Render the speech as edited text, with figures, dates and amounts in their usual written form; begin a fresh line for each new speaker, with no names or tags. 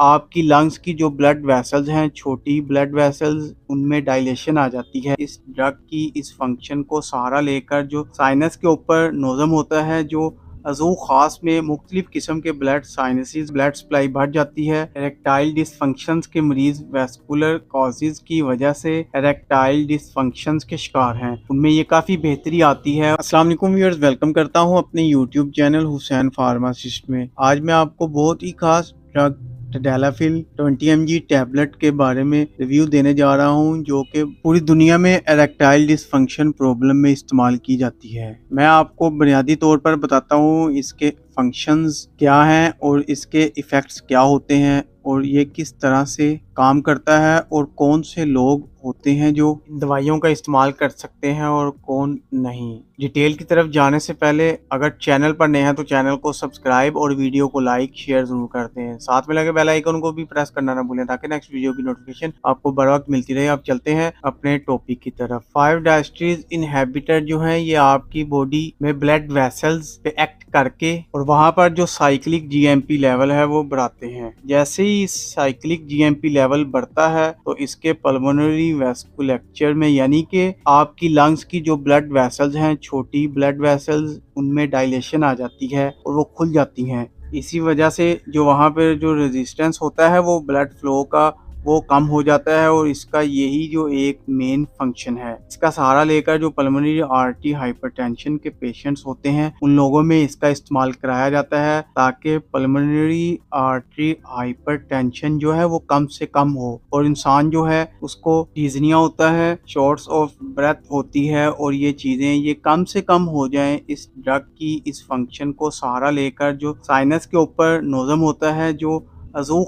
आपकी लंग्स की जो ब्लड वेसल्स हैं, छोटी ब्लड वेसल्स, उनमें डायलेशन आ जाती है। इस ड्रग की इस फंक्शन को सहारा लेकर जो साइनस के ऊपर नोज़म होता है, जो अज़ू ख़ास में मुख्तलिफ किस्म के ब्लड साइनसेस ब्लड सप्लाई बढ़ जाती है। एरेक्टाइल डिसफंक्शंस के मरीज वेस्कुलर कॉजेज की वजह से एरेक्टाइल डिसफंक्शंस के शिकार हैं, उनमें ये काफ़ी बेहतरी आती है। अस्सलाम वालेकुम व्यूअर्स, वेलकम करता हूँ अपने यूट्यूब चैनल हुसैन फार्मासिस्ट में। आज मैं आपको बहुत ही खास ड्रग टडेलाफिल 20 mg टैबलेट के बारे में रिव्यू देने जा रहा हूं, जो कि पूरी दुनिया में एरेक्टाइल डिसफंक्शन प्रॉब्लम में इस्तेमाल की जाती है। मैं आपको बुनियादी तौर पर बताता हूं इसके फंक्शंस क्या हैं और इसके इफ़ेक्ट्स क्या होते हैं और ये किस तरह से काम करता है और कौन से लोग होते हैं जो इन दवाइयों का इस्तेमाल कर सकते हैं और कौन नहीं। डिटेल की तरफ जाने से पहले अगर चैनल पर नए हैं तो चैनल को सब्सक्राइब और वीडियो को लाइक शेयर जरूर करते हैं। साथ में लगे बेल आइकन को भी प्रेस करना ना भूलें ताकि नेक्स्ट वीडियो की नोटिफिकेशन आपको बर वक्त मिलती रहे। अब चलते हैं अपने टॉपिक की तरफ। 5 डायस्ट्रीज इनहिबिटर जो है ये आपकी बॉडी में ब्लड वेसल्स पे एक्ट करके और वहां पर जो साइक्लिक जीएमपी लेवल है वो बढ़ाते हैं। जैसे ही साइक्लिक जीएमपी लेवल बढ़ता है तो इसके पल्मोनरी वेस्कुलेचर में, यानी कि आपकी लंग्स की जो ब्लड वेसल्स हैं, छोटी ब्लड वेसल्स, उनमें डायलेशन आ जाती है और वो खुल जाती हैं। इसी वजह से जो वहाँ पे जो रेजिस्टेंस होता है वो ब्लड फ्लो का वो कम हो जाता है और इसका यही जो एक मेन फंक्शन है। इसका सहारा लेकर जो पल्मोनरी आर्टरी हाइपरटेंशन के पेशेंट्स होते हैं उन लोगों में इसका इस्तेमाल कराया जाता है ताकि पल्मोनरी आर्टरी हाइपरटेंशन जो है वो कम से कम हो और इंसान जो है उसको डिज़निया होता है, शॉर्ट्स ऑफ ब्रेथ होती है और ये चीज़ें ये कम से कम हो जाएं। इस ड्रग की इस फंक्शन को सहारा लेकर जो साइनस के ऊपर नोज़म होता है, जो अज़ू